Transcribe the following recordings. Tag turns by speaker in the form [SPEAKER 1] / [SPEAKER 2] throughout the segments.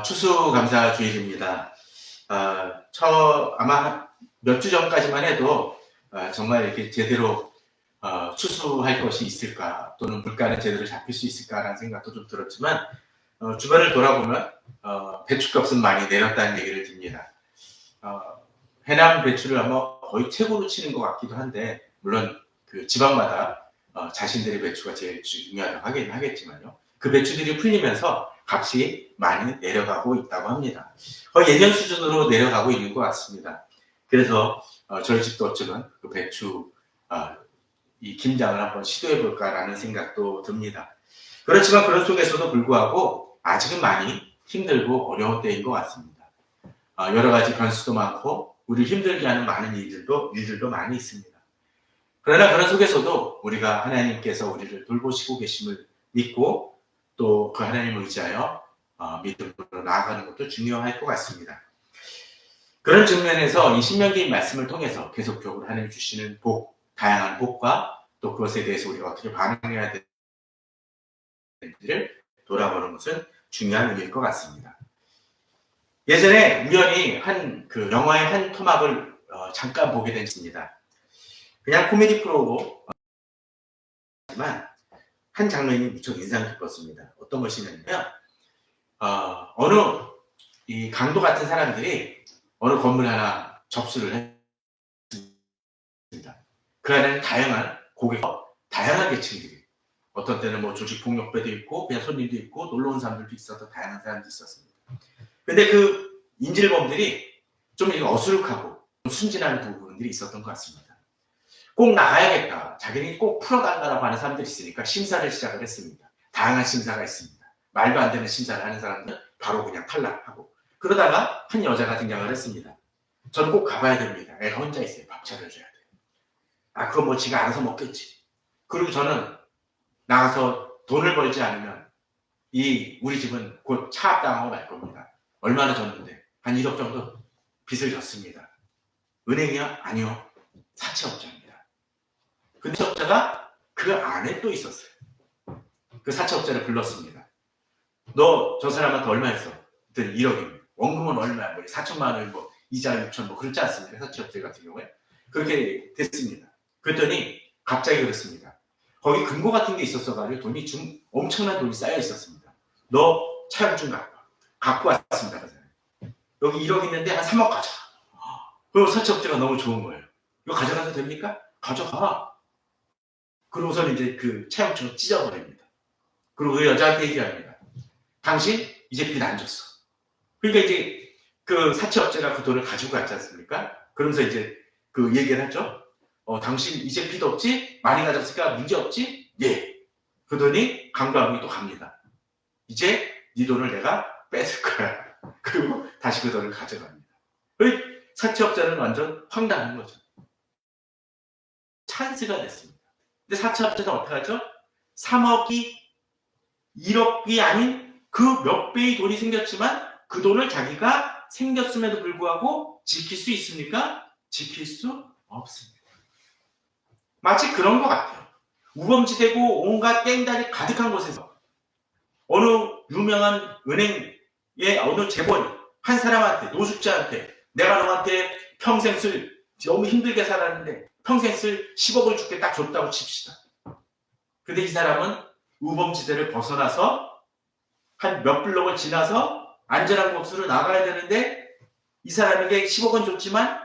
[SPEAKER 1] 추수감사주일입니다. 아마 몇 주 전까지만 해도 정말 이렇게 제대로 추수할 것이 있을까, 또는 물가는 제대로 잡힐 수 있을까라는 생각도 좀 들었지만, 주변을 돌아보면 배추값은 많이 내렸다는 얘기를 듭니다. 해남 배추를 아마 거의 최고로 치는 것 같기도 한데, 물론 그 지방마다 자신들의 배추가 제일 중요하다고 하긴 하겠지만요. 그 배추들이 풀리면서 값이 많이 내려가고 있다고 합니다. 거의 예전 수준으로 내려가고 있는 것 같습니다. 그래서 저희 집도 어쩌면 그 배추 이 김장을 한번 시도해 볼까라는 생각도 듭니다. 그렇지만 그런 속에서도 불구하고 아직은 많이 힘들고 어려운 때인 것 같습니다. 여러 가지 변수도 많고 우리 힘들게 하는 많은 일들도 많이 있습니다. 그러나 그런 속에서도 우리가 하나님께서 우리를 돌보시고 계심을 믿고 또 그 하나님을 의지하여 믿음으로 나아가는 것도 중요할 것 같습니다. 그런 측면에서 이 신명기 말씀을 통해서 계속적으로 하나님 주시는 복, 다양한 복과 또 그것에 대해서 우리가 어떻게 반응해야 되는지를 돌아보는 것은 중요한 의미일 것 같습니다. 예전에 우연히 그 영화의 한 토막을 잠깐 보게 됐습니다. 그냥 코미디 프로고 하지만 한 장면이 무척 인상 깊었습니다. 어떤 것이냐면 어느 이 강도 같은 사람들이 어느 건물 하나 접수를 했습니다. 그 안에는 다양한 고객, 다양한 계층들이, 어떤 때는 뭐 조직폭력배도 있고 그냥 손님도 있고 놀러 온 사람들도 있어서 다양한 사람들이 있었습니다. 근데 그 인질범들이 좀 어수룩하고 순진한 부분들이 있었던 것 같습니다. 꼭 나가야겠다, 자기는 꼭 풀어달라고 하는 사람들이 있으니까 심사를 시작을 했습니다. 다양한 심사가 있습니다. 말도 안 되는 심사를 하는 사람들은 바로 그냥 탈락하고, 그러다가 한 여자가 등장을 했습니다. 저는 꼭 가봐야 됩니다. 애가 혼자 있어요. 밥 차려줘야 돼요. 그건 뭐 지가 알아서 먹겠지. 그리고 저는 나가서 돈을 벌지 않으면 우리 집은 곧 차압당하고 말 겁니다. 얼마나 졌는데? 한 1억 정도 빚을 졌습니다. 은행이요? 아니요. 사채업자입니다. 그 사채업자가 그 안에 또 있었어요. 그 사채업자를 불렀습니다. 너 저 사람한테 얼마 했어? 그랬더니 1억입니다. 원금은 얼마야? 뭐 4천만 원, 뭐 이자 6천, 뭐 그렇지 않습니까? 사채업자 같은 경우에. 그렇게 됐습니다. 그랬더니 갑자기 그랬습니다. 거기 금고 같은 게 있었어가지고 돈이 좀 엄청난 돈이 쌓여 있었습니다. 너 차용 좀 갖고 왔습니다. 그 사람. 여기 1억 있는데 한 3억 가져가. 그리고 사채업자가 너무 좋은 거예요. 이거 가져가도 됩니까? 가져가. 그러고서는 이제 그 차용증을 찢어버립니다. 그리고 그 여자한테 얘기합니다. 당신 이제 빚 안 줬어. 그러니까 이제 그 사채업자가 그 돈을 가지고 갔지 않습니까? 그러면서 이제 그 얘기를 하죠. 당신 이제 빚 없지? 많이 가졌으니까 문제 없지? 예. 그러더니 강도함이 또 갑니다. 이제 네 돈을 내가 뺏을 거야. 그리고 다시 그 돈을 가져갑니다. 사채업자는 완전 황당한 거죠. 찬스가 됐습니다. 근데 사채업자는 어떻게 하죠? 3억이 1억이 아닌 그 몇 배의 돈이 생겼지만 그 돈을 자기가 생겼음에도 불구하고 지킬 수 있습니까? 지킬 수 없습니다. 마치 그런 것 같아요. 우범지대고 온갖 깽단이 가득한 곳에서 어느 유명한 은행의 어느 재벌이 한 사람한테, 노숙자한테 내가 너한테 평생 쓸, 너무 힘들게 살았는데 평생 쓸 10억을 줄게 딱 줬다고 칩시다. 근데 이 사람은 우범지대를 벗어나서 한 몇 블록을 지나서 안전한 곳으로 나가야 되는데 이 사람에게 10억은 줬지만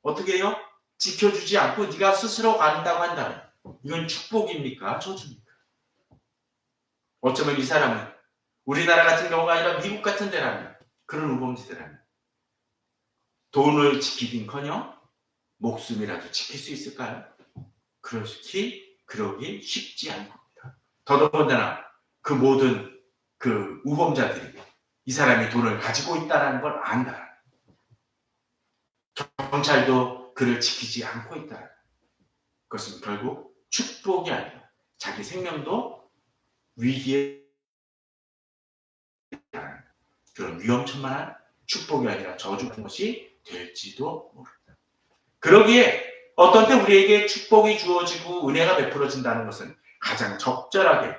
[SPEAKER 1] 어떻게 해요? 지켜주지 않고 네가 스스로 간다고 한다면 이건 축복입니까? 저주입니까? 어쩌면 이 사람은 우리나라 같은 경우가 아니라 미국 같은 데라면, 그런 우범지대라면 돈을 지키긴커녕 목숨이라도 지킬 수 있을까요? 그러기 쉽지 않습니다. 더더군다나 그 모든 그 우범자들이 이 사람이 돈을 가지고 있다는 걸 안다. 경찰도 그를 지키지 않고 있다. 그것은 결국 축복이 아니라 자기 생명도 위기에 그런 위험천만한 축복이 아니라 저주 같은 것이 될지도 모른다. 그러기에 어떤 때 우리에게 축복이 주어지고 은혜가 베풀어진다는 것은 가장 적절하게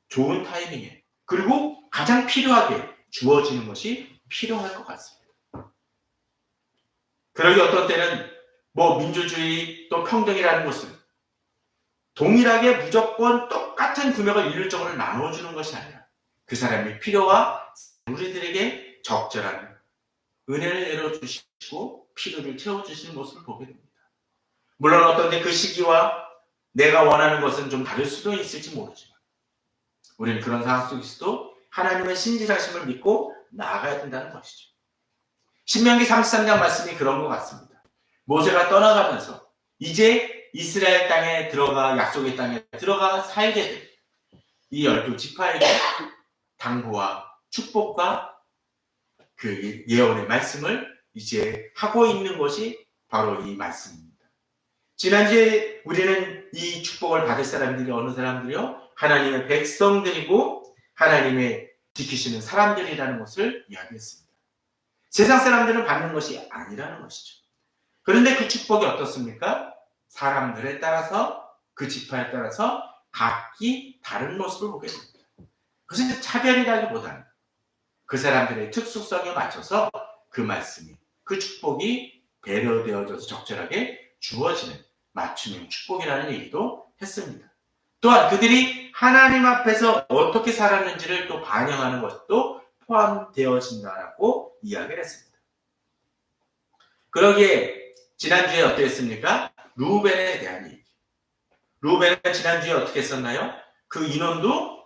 [SPEAKER 1] 좋은 타이밍에, 그리고 가장 필요하게 주어지는 것이 필요할 것 같습니다. 그러기 어떤 때는 민주주의 또 평등이라는 것은 동일하게 무조건 똑같은 금액을 일률적으로 나눠주는 것이 아니라 그 사람의 필요와 우리들에게 적절한 은혜를 내려주시고 필요를 채워주시는 모습을 보게 됩니다. 물론 어떤 때 그 시기와 내가 원하는 것은 좀 다를 수도 있을지 모르지만 우리는 그런 상황 속에서도 하나님의 신실하심을 믿고 나아가야 된다는 것이죠. 신명기 33장 말씀이 그런 것 같습니다. 모세가 떠나가면서 이제 이스라엘 땅에 들어가 약속의 땅에 들어가 살게 된 이 12지파에게 당부와 축복과 그 예언의 말씀을 이제 하고 있는 것이 바로 이 말씀입니다. 지난주에 우리는 이 축복을 받을 사람들이 어느 사람들이요? 하나님의 백성들이고 하나님의 지키시는 사람들이라는 것을 이야기했습니다. 세상 사람들은 받는 것이 아니라는 것이죠. 그런데 그 축복이 어떻습니까? 사람들에 따라서 그 지파에 따라서 각기 다른 모습을 보게 됩니다. 그것은 차별이라기보다는 그 사람들의 특수성에 맞춰서 그 말씀이 그 축복이 배려되어져서 적절하게 주어지는 맞춤형 축복이라는 얘기도 했습니다. 또한 그들이 하나님 앞에서 어떻게 살았는지를 또 반영하는 것도 포함되어진다라고 이야기를 했습니다. 그러기에 지난주에 어땠습니까? 루벤에 대한 얘기. 루벤은 지난주에 어떻게 했었나요? 그 인원도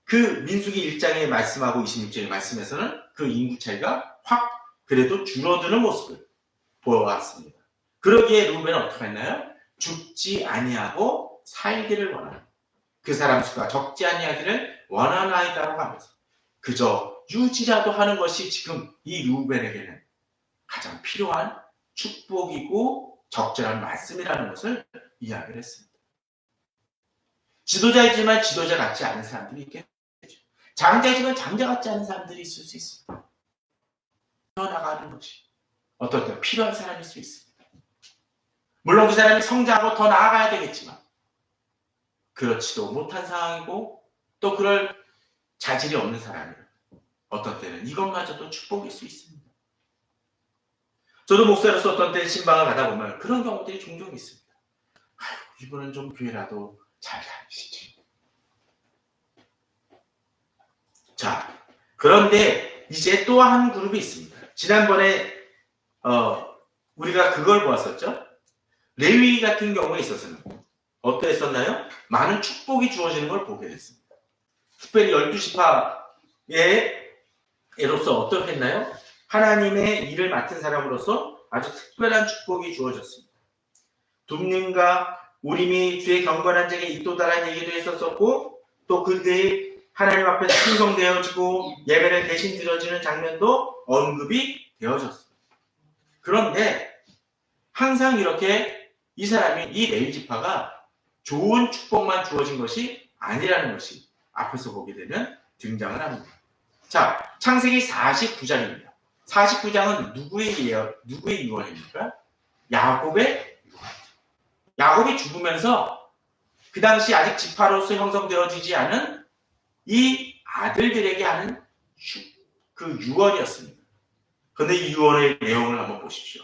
[SPEAKER 1] 그 민수기 1장에 말씀하고 26장에 말씀에서는 그 인구 차이가 확 그래도 줄어드는 모습을 보여왔습니다. 그러기에 루벤은 어떻게 했나요? 죽지 아니하고 살기를 원하는 그 사람 수가 적지 아니하기를 원하나이다라고 하면서 그저 유지라도 하는 것이 지금 이 루벤에게는 가장 필요한 축복이고 적절한 말씀이라는 것을 이야기를 했습니다. 지도자이지만 지도자 같지 않은 사람들이 있겠죠. 장자이지만 장자 같지 않은 사람들이 있을 수 있습니다. 나가는 것이 어떨 때 필요한 사람일 수 있습니다. 물론 그 사람이 성장하고 더 나아가야 되겠지만 그렇지도 못한 상황이고 또 그럴 자질이 없는 사람이 어떤 때는 이것마저도 축복일 수 있습니다. 저도 목사로서 어떤 때 신방을 가다 보면 그런 경우들이 종종 있습니다. 아유, 이분은 좀 교회라도 잘 다니시지. 자, 그런데 이제 또 한 그룹이 있습니다. 지난번에 우리가 그걸 보았었죠. 레위 같은 경우에 있어서는 어떠했었나요? 많은 축복이 주어지는 걸 보게 됐습니다. 특별히 12지파에로서 어떻게 했나요? 하나님의 일을 맡은 사람으로서 아주 특별한 축복이 주어졌습니다. 둠님과 우림이 주의 경건한 자에게 이도다라는 얘기도 했었고 또 그들이 하나님 앞에서 충성되어지고 예배를 대신 드려지는 장면도 언급이 되어졌습니다. 그런데 항상 이렇게 이 사람이 이 레위지파가 좋은 축복만 주어진 것이 아니라는 것이 앞에서 보게 되면 등장을 합니다. 자, 창세기 49장입니다. 49장은 누구의 유언입니까? 야곱의 유언. 야곱이 죽으면서 그 당시 아직 지파로서 형성되어지지 않은 이 아들들에게 하는 그 유언이었습니다. 그런데 이 유언의 내용을 한번 보십시오.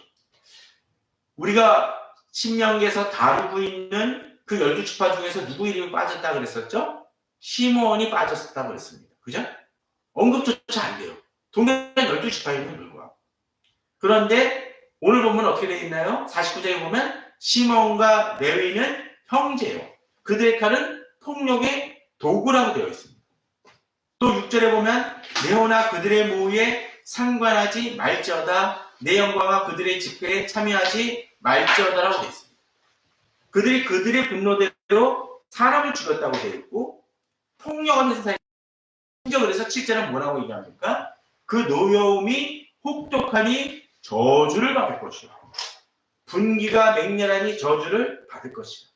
[SPEAKER 1] 우리가 신명기에서 다루고 있는 그 12지파 중에서 누구 이름이 빠졌다 그랬었죠? 시므온이 빠졌었다고 그랬습니다. 그죠? 언급조차 안 돼요. 동일한 12지파임을 불구하고. 그런데 오늘 보면 어떻게 되어 있나요? 49장에 보면 시므온과 레위는 형제요. 그들의 칼은 폭력의 도구라고 되어 있습니다. 또 6절에 보면 네오나 그들의 모의에 상관하지 말지어다 내 영광과 그들의 집회에 참여하지 말지어다라고 되어 있습니다. 그들이 그들의 분노대로 사람을 죽였다고 되어 있고 폭력한 세상에 심지어 그래서 7절은 뭐라고 얘기합니까? 그 노여움이 혹독하니 저주를 받을 것이요 분기가 맹렬하니 저주를 받을 것이라.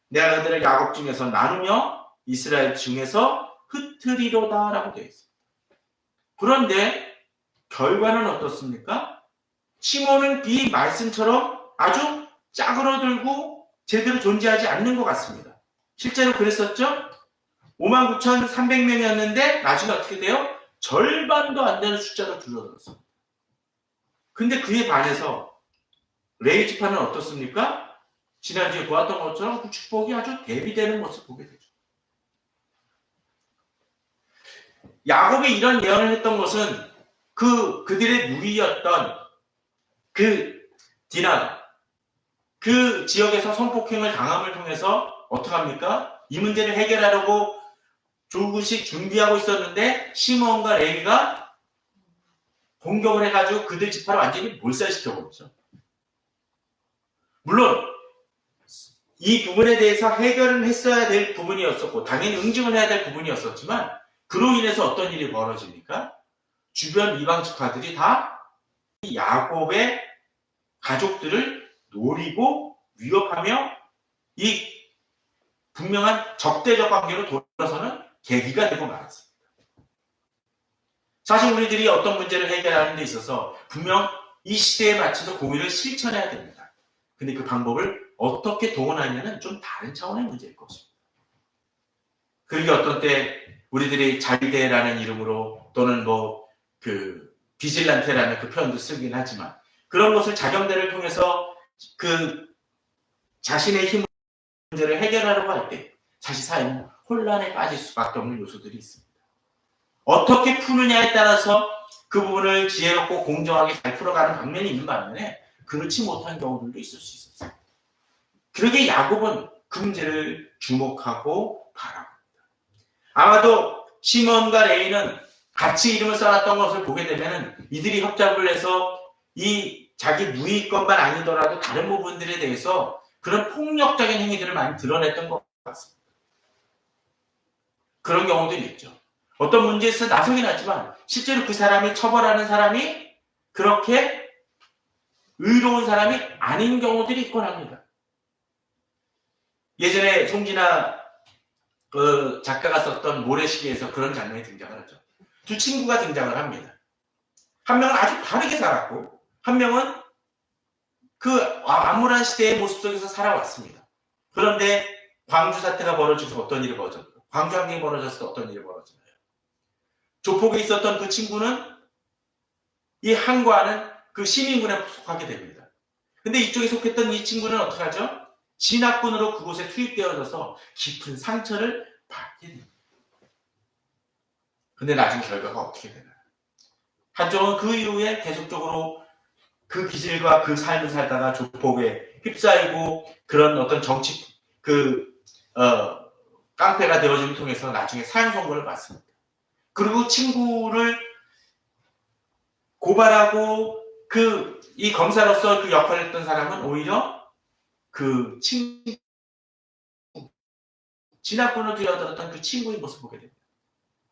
[SPEAKER 1] 내가 그들을 야곱 중에서 나누며 이스라엘 중에서 흩트리로다 라고 되어 있습니다. 그런데 결과는 어떻습니까? 시몬은 이 말씀처럼 아주 짜그러들고 제대로 존재하지 않는 것 같습니다. 실제로 그랬었죠? 59,300명이었는데 나중에 어떻게 돼요? 절반도 안 되는 숫자로 줄어들었습니다. 근데 그에 반해서 레위 지파는 어떻습니까? 지난주에 보았던 것처럼 그 축복이 아주 대비되는 모습을 보게 되죠. 야곱이 이런 예언을 했던 것은 그들의 누이였던 그 디나, 그 지역에서 성폭행을 당함을 통해서 어떡합니까? 이 문제를 해결하려고 조금씩 준비하고 있었는데 시몬과 레위가 공격을 해가지고 그들 지파를 완전히 몰살시켜버렸죠. 물론 이 부분에 대해서 해결을 했어야 될 부분이었었고 당연히 응징을 해야 될 부분이었었지만 그로 인해서 어떤 일이 벌어집니까? 주변 이방 지파들이 다 야곱의 가족들을 노리고 위협하며 이 분명한 적대적 관계로 돌아서는 계기가 되고 말았습니다. 사실 우리들이 어떤 문제를 해결하는 데 있어서 분명 이 시대에 맞춰서 공의를 실천해야 됩니다. 근데 그 방법을 어떻게 동원하냐는 좀 다른 차원의 문제일 것입니다. 그게 어떤 때 우리들이 자위대라는 이름으로 또는 비질란테라는 그 표현도 쓰긴 하지만 그런 것을 자경대를 통해서 그 자신의 힘으로 문제를 해결하려고 할 때 사실 사회는 혼란에 빠질 수밖에 없는 요소들이 있습니다. 어떻게 푸느냐에 따라서 그 부분을 지혜롭고 공정하게 잘 풀어가는 방면이 있는 반면에 그렇지 못한 경우들도 있을 수 있었어요. 그러게 야곱은 그 문제를 주목하고 바라봅니다. 아마도 시몬과 레위는 같이 이름을 써놨던 것을 보게 되면 이들이 협잡을 해서 이 자기 누이권만 아니더라도 다른 부분들에 대해서 그런 폭력적인 행위들을 많이 드러냈던 것 같습니다. 그런 경우들이 있죠. 어떤 문제에서 나성이 났지만 실제로 그 사람이 처벌하는 사람이 그렇게 의로운 사람이 아닌 경우들이 있곤 합니다. 예전에 송진아 그 작가가 썼던 모래시계에서 그런 장면이 등장을 하죠. 두 친구가 등장을 합니다. 한 명은 아주 바르게 살았고 한 명은 그 암울한 시대의 모습 속에서 살아왔습니다. 그런데 광주 사태가 벌어져서 어떤 일이 벌어졌고 광주 항쟁이 벌어졌을 때 어떤 일이 벌어지나요? 조폭에 있었던 그 친구는 이 항과는 그 시민군에 속하게 됩니다. 근데 이쪽에 속했던 이 친구는 어떻게 하죠? 진압군으로 그곳에 투입되어져서 깊은 상처를 받게 됩니다. 근데 나중 결과가 어떻게 되나요? 한쪽은 그 이후에 계속적으로 그 기질과 그 삶을 살다가 조폭에 휩싸이고 그런 어떤 정치 깡패가 되어줌을 통해서 나중에 사형 선고를 받습니다. 그리고 친구를 고발하고 이 검사로서 그 역할을 했던 사람은 오히려 그 진압군으로 뛰어들었던 그 친구의 모습을 보게 됩니다.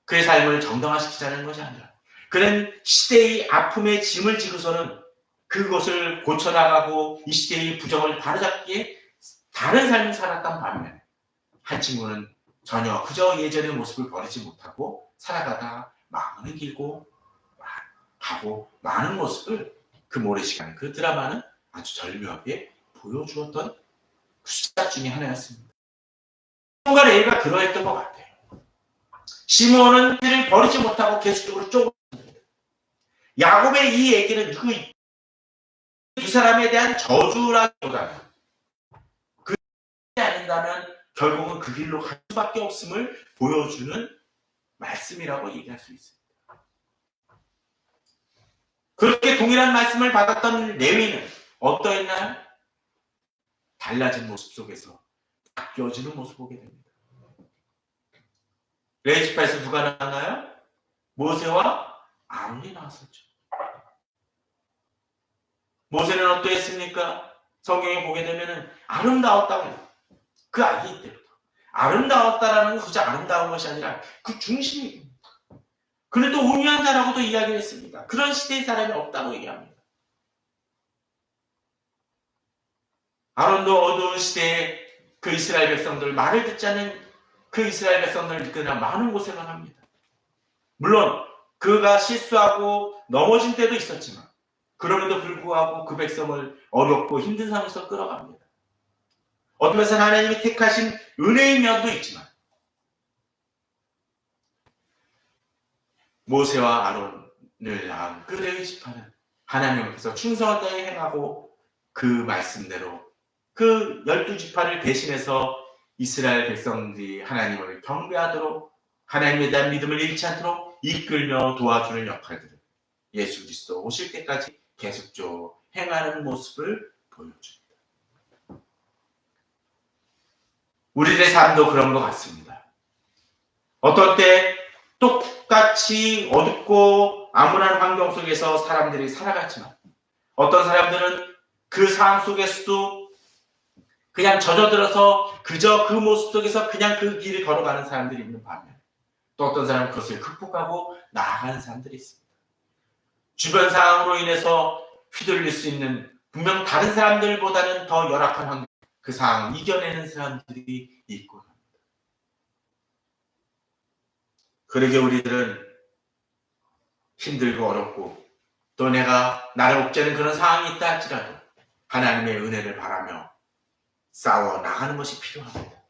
[SPEAKER 1] 그의 삶을 정당화시키자는 것이 아니라 그는 시대의 아픔의 짐을 지고서는 그것을 고쳐나가고 이 시대의 부정을 바로잡기에 다른 삶을 살았던 반면에 한 친구는 전혀 그저 예전의 모습을 버리지 못하고 살아가다 마음은 길고 가고 많은 모습을 그 모래시간 그 드라마는 아주 절묘하게 보여주었던 수작 중에 하나였습니다. 시몬과 레위가 그러했던 것 같아요. 시몬은 그를 버리지 못하고 계속적으로 쪼그립니다. 야곱의 이 얘기는 두 사람에 대한 저주라기보다는 그 길이 아닌다면 결국은 그 길로 갈 수밖에 없음을 보여주는 말씀이라고 얘기할 수 있습니다. 그렇게 동일한 말씀을 받았던 레위는 어떠했나요? 달라진 모습 속에서 바뀌어지는 모습을 보게 됩니다. 레위 지파에서 누가 나왔나요? 모세와 아론이 나왔었죠. 모세는 어떠했습니까? 성경에 보게 되면 아름다웠다고 해요. 그 아기 때부터. 아름다웠다라는 건 그저 아름다운 것이 아니라 그 중심입니다. 그는 또 온유한 자라고도 이야기를 했습니다. 그런 시대의 사람이 없다고 얘기합니다. 아론도 어두운 시대에 그 이스라엘 백성들 말을 듣지 않는 그 이스라엘 백성들을 이끄나 많은 고생을 합니다. 물론 그가 실수하고 넘어진 때도 있었지만 그럼에도 불구하고 그 백성을 어렵고 힘든 상황에서 끌어갑니다. 어떤 면에서 하나님이 택하신 은혜의 면도 있지만 모세와 아론을 낳은 그 레위 지파는 하나님께서 충성을 다해 행하고 그 말씀대로 그 12지파를 대신해서 이스라엘 백성들이 하나님을 경배하도록 하나님에 대한 믿음을 잃지 않도록 이끌며 도와주는 역할들을 예수 그리스도 오실 때까지 계속적으로 행하는 모습을 보여줍니다. 우리들의 삶도 그런 것 같습니다. 어떨 때 똑같이 어둡고 암울한 환경 속에서 사람들이 살아갔지만 어떤 사람들은 그 상황 속에서도 그냥 젖어들어서 그저 그 모습 속에서 그냥 그 길을 걸어가는 사람들이 있는 반면 또 어떤 사람은 그것을 극복하고 나아가는 사람들이 있습니다. 주변 상황으로 인해서 휘둘릴 수 있는 분명 다른 사람들보다는 더 열악한 환경, 그 상황을 이겨내는 사람들이 있고 합니다. 그러게 우리들은 힘들고 어렵고 또 내가 나를 옥죄는 그런 상황이 있다 할지라도 하나님의 은혜를 바라며 싸워 나가는 것이 필요합니다.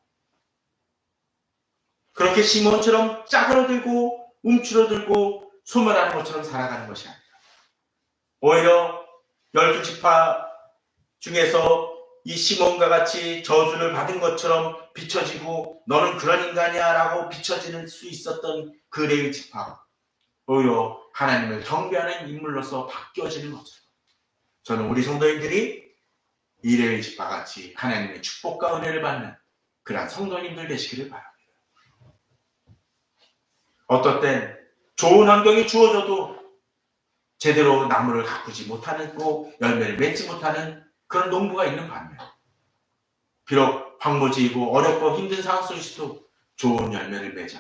[SPEAKER 1] 그렇게 시몬처럼 짜그러들고 움츠러들고 소멸하는 것처럼 살아가는 것이 아니라 오히려 12지파 중에서 이 시몬과 같이 저주를 받은 것처럼 비춰지고 너는 그런 인간이야 라고 비춰질 수 있었던 그 레위 지파가 오히려 하나님을 경배하는 인물로서 바뀌어지는 것처럼 저는 우리 성도님들이 이 레위 지파 같이 하나님의 축복과 은혜를 받는 그러한 성도님들 되시기를 바랍니다. 어떨 땐 좋은 환경이 주어져도 제대로 나무를 가꾸지 못하고 열매를 맺지 못하는 그런 농부가 있는 반면 비록 황무지이고 어렵고 힘든 상황 속에서도 좋은 열매를 맺어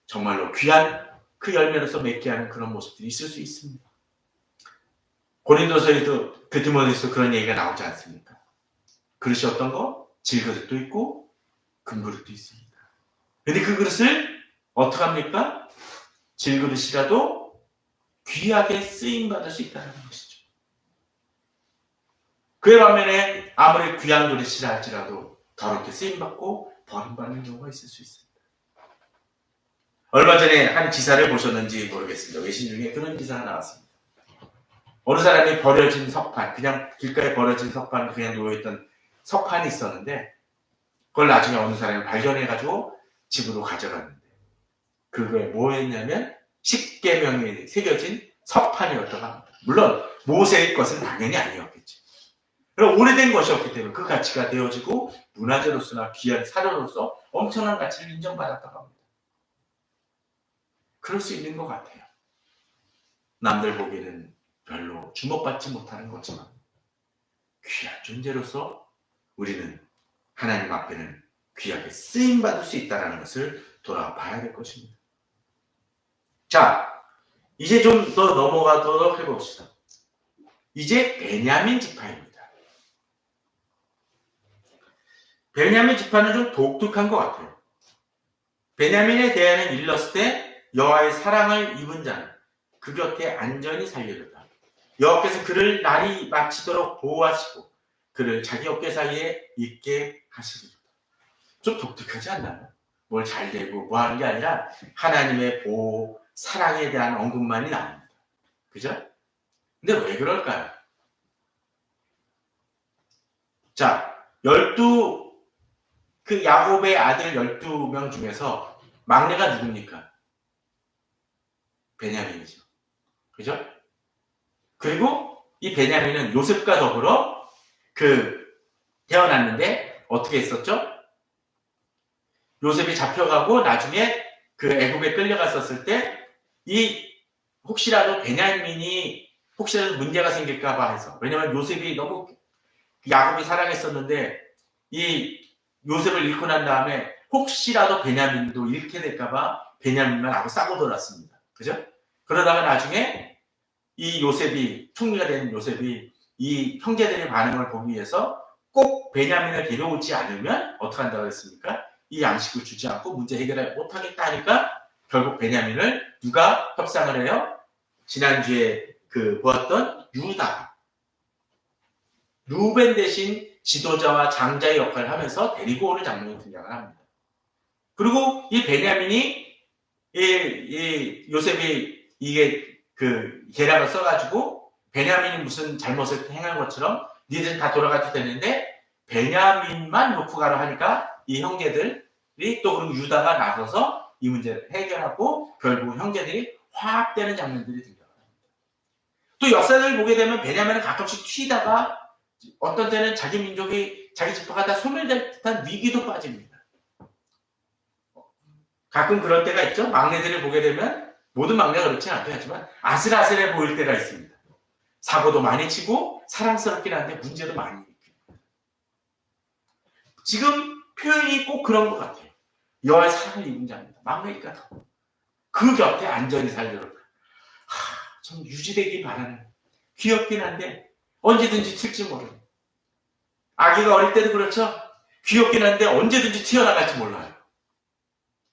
[SPEAKER 1] 정말로 귀한 그 열매로서 맺게 하는 그런 모습들이 있을 수 있습니다. 고린도서에도 그 디모데에서 그런 얘기가 나오지 않습니까? 그릇이 어떤 거? 질그릇도 있고 금그릇도 있습니다. 근데 그 그릇을 어떻게 합니까? 질그릇이라도 귀하게 쓰임받을 수 있다는 것이죠. 그에 반면에 아무리 귀한 그릇이라 할지라도 더럽게 쓰임받고 버림받는 경우가 있을 수 있습니다. 얼마 전에 한 기사를 보셨는지 모르겠습니다. 외신 중에 그런 기사가 나왔습니다. 어느 사람이 버려진 석판, 그냥 길가에 버려진 석판, 그냥 놓여있던 석판이 있었는데 그걸 나중에 어느 사람이 발견해가지고 집으로 가져갔는데 그거에 뭐 했냐면 10계명이 새겨진 석판이었다고 합니다. 물론 모세의 것은 당연히 아니었겠죠. 그럼 오래된 것이었기 때문에 그 가치가 되어지고 문화재로서나 귀한 사료로서 엄청난 가치를 인정받았다고 합니다. 그럴 수 있는 것 같아요. 남들 보기에는 별로 주목받지 못하는 거지만 귀한 존재로서 우리는 하나님 앞에는 귀하게 쓰임받을 수 있다는 것을 돌아봐야 될 것입니다. 자, 이제 좀 더 넘어가도록 해봅시다. 이제 베냐민 지파입니다. 베냐민 지파는 좀 독특한 것 같아요. 베냐민에 대하여는 일렀을 때 여호와의 사랑을 입은 자는 그 곁에 안전히 살리리로다. 여호와께서 그를 날이 마치도록 보호하시고 그를 자기 어깨 사이에 있게 하시리로다. 좀 독특하지 않나요? 뭘 잘 되고 뭐 하는 게 아니라 하나님의 보호, 사랑에 대한 언급만이 나옵니다. 그죠? 근데 왜 그럴까요? 자, 그 야곱의 아들 12명 중에서 막내가 누굽니까? 베냐민이죠. 그죠? 그리고 이 베냐민은 요셉과 더불어 태어났는데 어떻게 했었죠? 요셉이 잡혀가고 나중에 그 애굽에 끌려갔었을 때 혹시라도 베냐민이 혹시라도 문제가 생길까봐 해서 왜냐면 요셉이 너무 야곱이 사랑했었는데 이 요셉을 잃고 난 다음에 혹시라도 베냐민도 잃게 될까봐 베냐민만 하고 싸고 돌았습니다. 그죠? 그러다가 나중에 이 요셉이 총리가 된 요셉이 이 형제들의 반응을 보기 위해서 꼭 베냐민을 데려오지 않으면 어떻게 한다고 했습니까? 이 양식을 주지 않고 문제 해결을 못하겠다 하니까 결국 베냐민을 누가 협상을 해요? 지난주에 보았던 유다. 루벤 대신 지도자와 장자의 역할을 하면서 데리고 오는 장면이 등장을 합니다. 그리고 이 베냐민이 이 요셉이 이게 그 계략을 써가지고 베냐민이 무슨 잘못을 행한 것처럼 니들은 다 돌아가도 되는데 베냐민만 놓고 가라 하니까 이 형제들이 또 그리고 유다가 나서서 이 문제를 해결하고 결국 형제들이 화합되는 장면들이 등장합니다. 또 역사를 보게 되면 베냐민은 가끔씩 튀다가 어떤 때는 자기 민족이 자기 지파가 다 소멸될 듯한 위기도 빠집니다. 가끔 그럴 때가 있죠. 막내들을 보게 되면 모든 막내가 그렇지는 않긴 하지만 아슬아슬해 보일 때가 있습니다. 사고도 많이 치고 사랑스럽긴 한데 문제도 많이 있고. 지금 표현이 꼭 그런 것 같아요. 여호와의 사랑을 입은 자입니다. 막내니까 더. 그 곁에 안전히 살려고. 좀 유지되기 바라는. 귀엽긴 한데 언제든지 튈지 모르는. 아기가 어릴 때도 그렇죠. 귀엽긴 한데 언제든지 튀어나갈지 몰라요.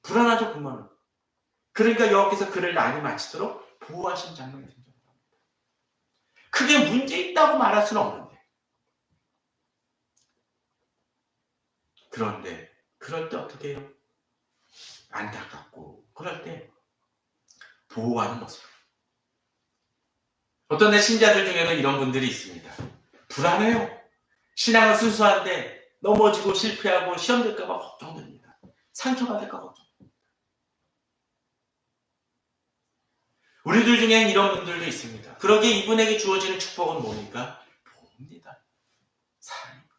[SPEAKER 1] 불안하죠, 부모는. 그러니까 여호와께서 그를 날이 마치도록 보호하신 장면이 등장합니다. 크게 문제 있다고 말할 수는 없는데. 그런데 그럴 때 어떻게 해요? 안타깝고 그럴 때 보호하는 모습. 어떤 내 신자들 중에는 이런 분들이 있습니다. 불안해요. 신앙은 순수한데 넘어지고 실패하고 시험 될까봐 걱정됩니다. 상처받을까 걱정. 우리들 중엔 이런 분들도 있습니다. 그러기에 이분에게 주어지는 축복은 뭡니까? 보호입니다. 사랑입니다.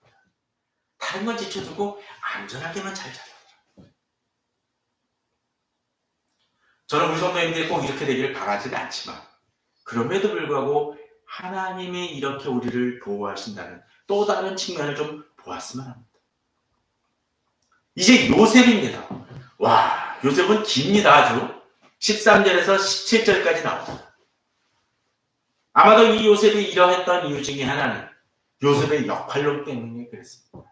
[SPEAKER 1] 다른 건 지쳐두고 안전하게만 잘 자라더라. 저는 우리 성도님들이 꼭 이렇게 되기를 바라지는 않지만 그럼에도 불구하고 하나님이 이렇게 우리를 보호하신다는 또 다른 측면을 좀 보았으면 합니다. 이제 요셉입니다. 와, 요셉은 깁니다. 아주. 13절에서 17절까지 나옵니다. 아마도 이 요셉이 이러했던 이유 중에 하나는 요셉의 역할론 때문에 그랬습니다.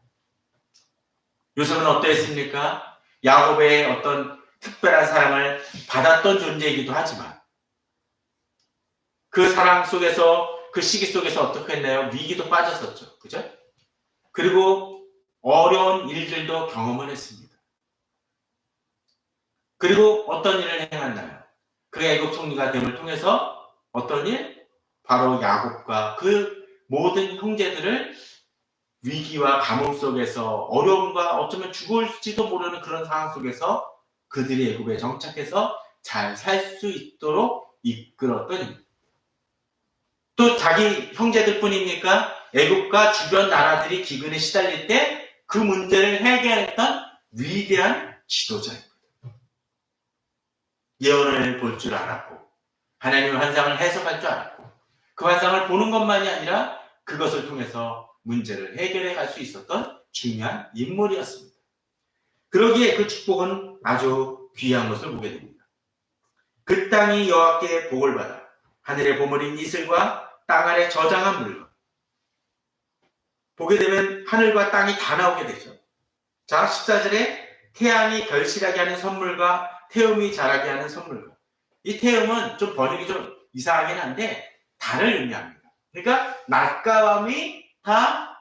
[SPEAKER 1] 요셉은 어떠했습니까? 야곱의 어떤 특별한 사랑을 받았던 존재이기도 하지만 그 사랑 속에서 그 시기 속에서 어떻게 했나요? 위기도 빠졌었죠. 그죠? 그리고 어려운 일들도 경험을 했습니다. 그리고 어떤 일을 행했나요? 그의 애굽 총리가 됨을 통해서 어떤 일? 바로 야곱과 그 모든 형제들을 위기와 가뭄 속에서 어려움과 어쩌면 죽을지도 모르는 그런 상황 속에서 그들이 애굽에 정착해서 잘 살 수 있도록 이끌었던 입니다. 또 자기 형제들 뿐입니까? 애굽과 주변 나라들이 기근에 시달릴 때 그 문제를 해결했던 위대한 지도자입니다. 예언을 볼 줄 알았고 하나님의 환상을 해석할 줄 알았고 그 환상을 보는 것만이 아니라 그것을 통해서 문제를 해결해 갈 수 있었던 중요한 인물이었습니다. 그러기에 그 축복은 아주 귀한 것을 보게 됩니다. 그 땅이 여호와께 복을 받아 하늘의 보물인 이슬과 땅 아래 저장한 물건. 보게 되면 하늘과 땅이 다 나오게 되죠. 자, 14절에 태양이 결실하게 하는 선물과 태음이 자라게 하는 선물과. 이 태음은 좀 번역이 좀 이상하긴 한데 달을 의미합니다. 그러니까 낮과 밤이 다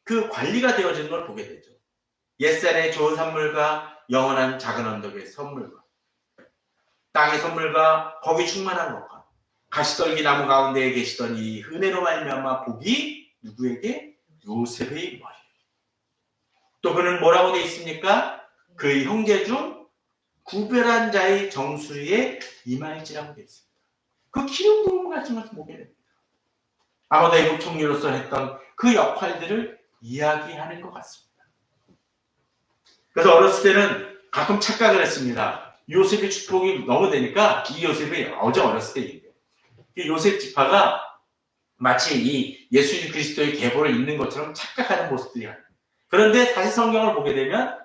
[SPEAKER 1] 그 관리가 되어지는 걸 보게 되죠. 옛살의 좋은 선물과 영원한 작은 언덕의 선물과 땅의 선물과 거기 충만한 것과 가시떨기 나무 가운데에 계시던 이 은혜로 말미암아 복이 누구에게? 요셉의 머리. 또 그는 뭐라고 되어 있습니까? 그의 형제 중 구별한 자의 정수에 임할지라고 되어 있습니다. 그 기름 부음 같은 것을 보게 됩니다. 아마도 애국 총리로서 했던 그 역할들을 이야기하는 것 같습니다. 그래서 어렸을 때는 가끔 착각을 했습니다. 요셉의 축복이 너무 되니까 이 요셉이 어제 어렸을 때 얘기해요. 요셉 지파가 마치 이 예수 그리스도의 계보를 잇는 것처럼 착각하는 모습들이 아닙니다. 그런데 다시 성경을 보게 되면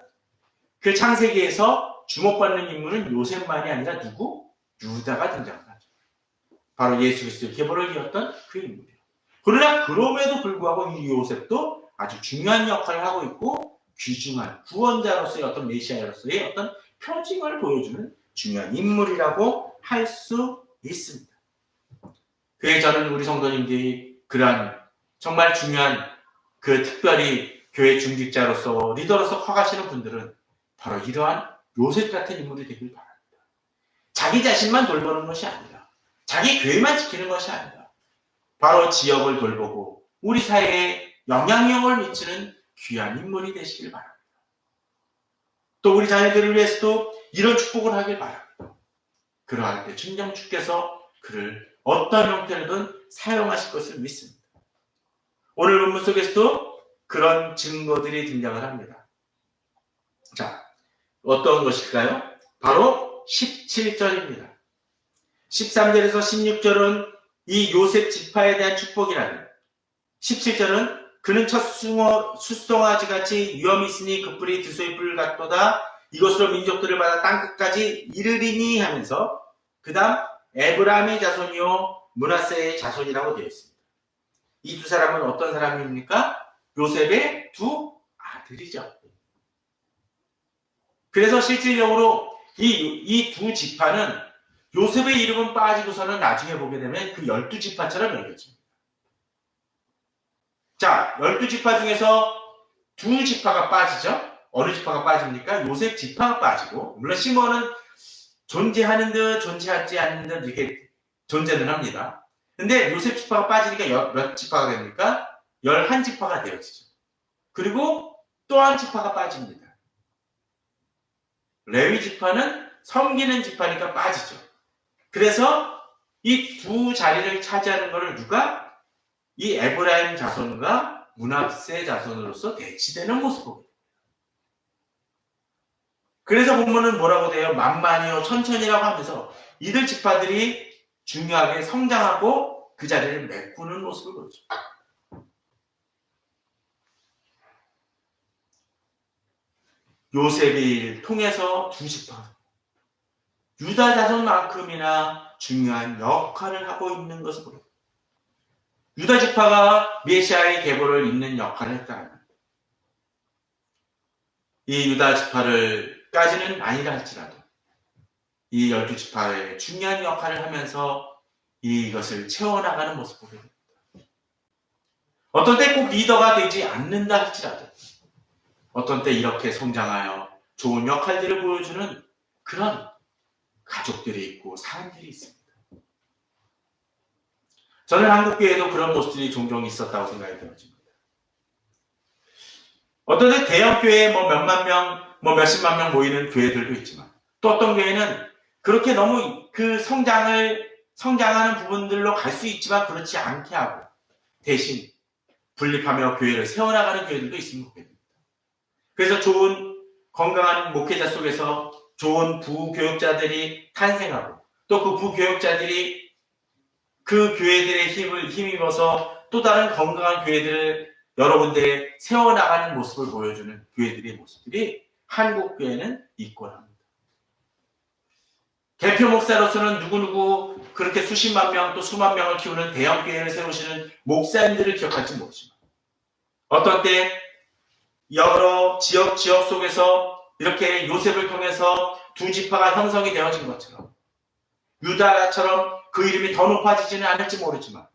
[SPEAKER 1] 그 창세기에서 주목받는 인물은 요셉만이 아니라 누구? 유다가 등장하죠. 바로 예수 그리스도의 계보를 이었던 그 인물이에요. 그러나 그럼에도 불구하고 이 요셉도 아주 중요한 역할을 하고 있고 귀중한 구원자로서의 어떤 메시아로서의 어떤 표징을 보여주는 중요한 인물이라고 할 수 있습니다. 그에 저는 우리 성도님들이 그러한 정말 중요한 그 특별히 교회 중직자로서 리더로서 커가시는 분들은 바로 이러한 요셉 같은 인물이 되길 바랍니다. 자기 자신만 돌보는 것이 아니라 자기 교회만 지키는 것이 아니라 바로 지역을 돌보고 우리 사회에 영향력을 미치는 귀한 인물이 되시길 바랍니다. 또 우리 자녀들을 위해서도 이런 축복을 하길 바랍니다. 그러할 때 진정 주께서 그를 어떤 형태로든 사용하실 것을 믿습니다. 오늘 본문 속에서도 그런 증거들이 등장을 합니다. 자, 어떤 것일까요? 바로 17절입니다. 13절에서 16절은 이 요셉 지파에 대한 축복이라는, 17절은 그는 첫 숫송아지 같이 위험이 있으니 그 뿔이 드소의 뿔 같도다. 이것으로 민족들을 받아 땅끝까지 이르리니 하면서 그 다음 에브라임의 자손이요 므낫세의 자손이라고 되어 있습니다. 이 두 사람은 어떤 사람입니까? 요셉의 두 아들이죠. 그래서 실질적으로 이 두 지파는 요셉의 이름은 빠지고서는 나중에 보게 되면 그 12지파처럼 여겨집니다. 자, 12지파 중에서 두 지파가 빠지죠. 어느 지파가 빠집니까? 요셉 지파가 빠지고, 물론 시몬은 존재하는 듯 존재하지 않는 듯 이렇게 존재는 합니다. 근데 요셉 지파가 빠지니까 몇 지파가 됩니까? 11지파가 되어지죠. 그리고 또 한 지파가 빠집니다. 레위 지파는 섬기는 지파니까 빠지죠. 그래서 이 두 자리를 차지하는 것을 누가? 이 에브라임 자손과 므낫세 자손으로서 대치되는 모습을 보입니다. 그래서 본문은 뭐라고 돼요? 만만히요 천천히라고 하면서 이들 지파들이 중요하게 성장하고 그 자리를 메꾸는 모습을 보죠. 요셉을 통해서 두 지파, 유다 자손만큼이나 중요한 역할을 하고 있는 것을 보입니다. 유다 지파가 메시아의 계보를 잇는 역할을 했다는 겁니다. 이 유다 지파를까지는 아니라 할지라도 이 12지파의 중요한 역할을 하면서 이것을 채워나가는 모습을 보입니다. 어떤 때 꼭 리더가 되지 않는다 할지라도 어떤 때 이렇게 성장하여 좋은 역할들을 보여주는 그런 가족들이 있고 사람들이 있습니다. 저는 한국교회에도 그런 모습들이 종종 있었다고 생각이 들어집니다. 어떤 때 대형교회에 몇만 명, 몇십만 명 모이는 교회들도 있지만 또 어떤 교회는 그렇게 너무 그 성장하는 부분들로 갈 수 있지만 그렇지 않게 하고 대신 분립하며 교회를 세워나가는 교회들도 있으면 좋겠습니다. 그래서 좋은 건강한 목회자 속에서 좋은 부교육자들이 탄생하고 또 그 부교육자들이 그 교회들의 힘입어서 또 다른 건강한 교회들을 여러 군데 세워나가는 모습을 보여주는 교회들의 모습들이 한국 교회는 있곤 합니다. 대표 목사로서는 누구누구 그렇게 수십만 명 또 수만 명을 키우는 대형 교회를 세우시는 목사님들을 기억할지 모르지만 어떤 때 여러 지역 속에서 이렇게 요셉을 통해서 두 지파가 형성이 되어진 것처럼 유다처럼 그 이름이 더 높아지지는 않을지 모르지만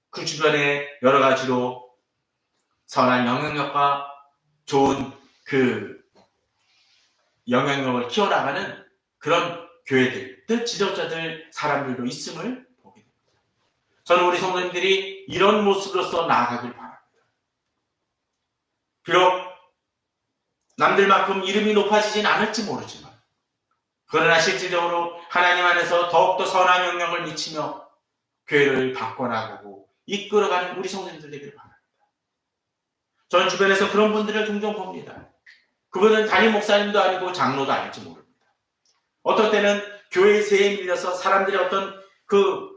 [SPEAKER 1] 그 주변에 여러 가지로 선한 영향력과 좋은 그 영향력을 키워나가는 그런 교회들, 또 지도자들, 사람들도 있음을 보게 됩니다. 저는 우리 성도님들이 이런 모습으로서 나아가길 바랍니다. 비록 남들만큼 이름이 높아지진 않을지 모르지만 그러나 실질적으로 하나님 안에서 더욱더 선한 영향을 미치며 교회를 바꿔나가고 이끌어가는 우리 성도님들 되기를 바랍니다. 저는 주변에서 그런 분들을 종종 봅니다. 그분은 담임 목사님도 아니고 장로도 아닐지 모릅니다. 어떨 때는 교회의 세에 밀려서 사람들의 어떤 그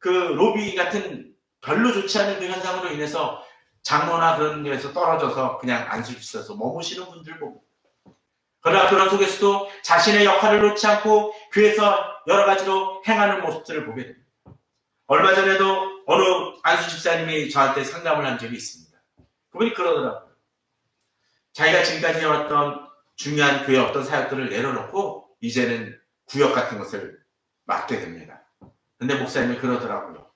[SPEAKER 1] 로비 같은 별로 좋지 않은 그 현상으로 인해서 장로나 그런 데에서 떨어져서 그냥 안수 있어서 머무시는 분들 봅니다. 그러나 그런 속에서도 자신의 역할을 놓지 않고 교회에서 여러 가지로 행하는 모습들을 보게 됩니다. 얼마 전에도 어느 안수 집사님이 저한테 상담을 한 적이 있습니다. 그분이 그러더라고요. 자기가 지금까지 해왔던 중요한 교회 어떤 사역들을 내려놓고 이제는 구역 같은 것을 맡게 됩니다. 근데 목사님이 그러더라고요.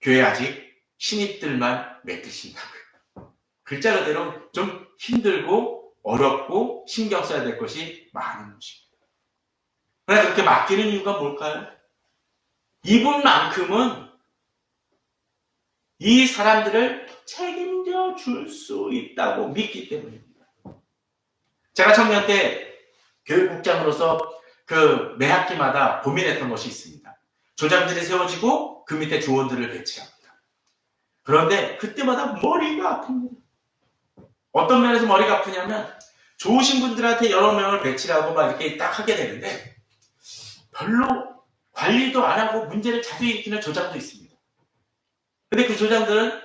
[SPEAKER 1] 교회 아직 신입들만 맡으신다고요. 글자 그대로 좀 힘들고 어렵고 신경 써야 될 것이 많은 것입니다. 그러나 그렇게 맡기는 이유가 뭘까요? 이분만큼은 이 사람들을 책임져 줄 수 있다고 믿기 때문입니다. 제가 청년 때 교육국장으로서 그 매 학기마다 고민했던 것이 있습니다. 조장들이 세워지고 그 밑에 조원들을 배치합니다. 그런데 그때마다 머리가 아픕니다. 어떤 면에서 머리가 아프냐면 좋으신 분들한테 여러 명을 배치하고 막 이렇게 딱 하게 되는데 별로 관리도 안 하고 문제를 자주 일으키는 조장도 있습니다. 근데 그 조장들은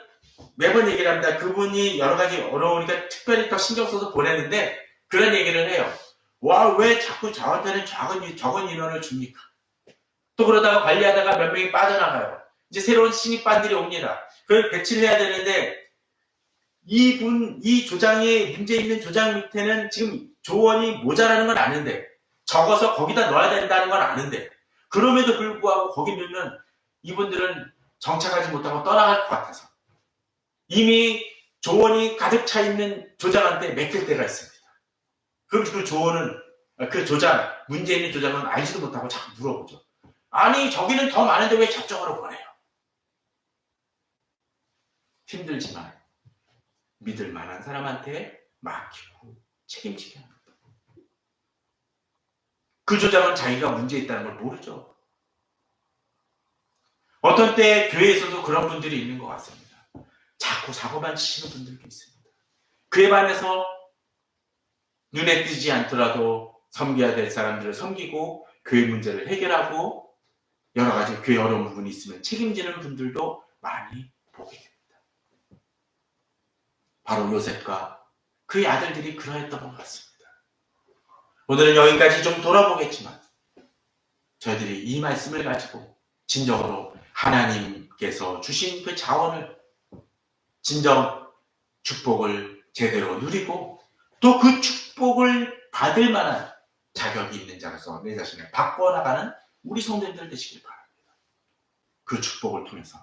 [SPEAKER 1] 매번 얘기를 합니다. 그분이 여러 가지 어려우니까 특별히 더 신경 써서 보내는데 그런 얘기를 해요. 와, 왜 자꾸 저한테는 적은 인원을 줍니까? 또 그러다가 관리하다가 몇 명이 빠져나가요. 이제 새로운 신입반들이 옵니다. 그걸 배치를 해야 되는데 이 조장이 문제 있는 조장 밑에는 지금 조원이 모자라는 건 아는데 적어서 거기다 넣어야 된다는 건 아는데 그럼에도 불구하고 거기 넣으면 이분들은 정착하지 못하고 떠나갈 것 같아서 이미 조원이 가득 차 있는 조장한테 맡길 때가 있습니다. 그럼 그 조원은 그 조장 문제 있는 조장은 알지도 못하고 자꾸 물어보죠. 아니 저기는 더 많은데 왜 저쪽으로 보내요? 힘들지만 믿을 만한 사람한테 맡기고 책임지게 합니다. 그 조장은 자기가 문제 있다는 걸 모르죠. 어떤 때 교회에서도 그런 분들이 있는 것 같습니다. 자꾸 사고만 치시는 분들도 있습니다. 그에 반해서 눈에 띄지 않더라도 섬겨야 될 사람들을 섬기고 교회 문제를 해결하고 여러 가지 교회 어려운 부분이 있으면 책임지는 분들도 많이 보게 됩니다. 바로 요셉과 그의 아들들이 그러했던 것 같습니다. 오늘은 여기까지 좀 돌아보겠지만 저희들이 이 말씀을 가지고 진정으로 하나님께서 주신 그 자원을 진정 축복을 제대로 누리고 또 그 축복을 받을 만한 자격이 있는 자로서 내 자신을 바꿔나가는 우리 성도님들 되시길 바랍니다. 그 축복을 통해서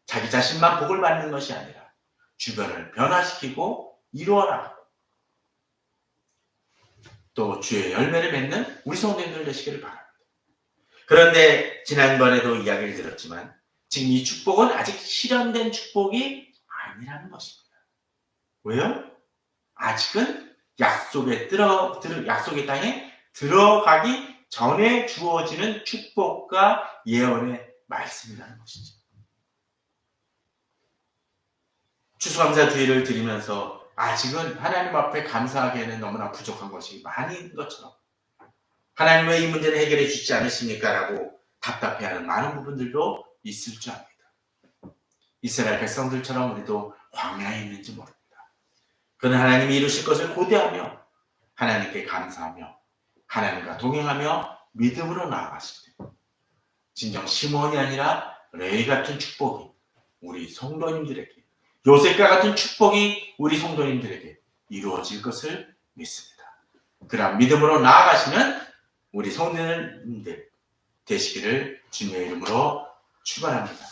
[SPEAKER 1] 자기 자신만 복을 받는 것이 아니라 주변을 변화시키고 이루어나가고 또 주의 열매를 맺는 우리 성도님들 되시기를 바랍니다. 그런데 지난번에도 이야기를 들었지만 지금 이 축복은 아직 실현된 축복이 아니라는 것입니다. 왜요? 아직은 약속의 땅에 들어가기 전에 주어지는 축복과 예언의 말씀이라는 것이죠. 추수감사주의를 드리면서 아직은 하나님 앞에 감사하기에는 너무나 부족한 것이 많이 있는 것처럼 하나님 왜 이 문제를 해결해 주지 않으십니까? 라고 답답해하는 많은 부분들도 있을 줄 압니다. 이스라엘 백성들처럼 우리도 광야에 있는지 모릅니다. 그는 하나님이 이루실 것을 고대하며 하나님께 감사하며 하나님과 동행하며 믿음으로 나아갔을 때 진정 시몬이 아니라 레위 같은 축복이 우리 성도님들에게 요셉과 같은 축복이 우리 성도님들에게 이루어질 것을 믿습니다. 그러한 믿음으로 나아가시는 우리 성도님들 되시기를 주님의 이름으로 축원합니다.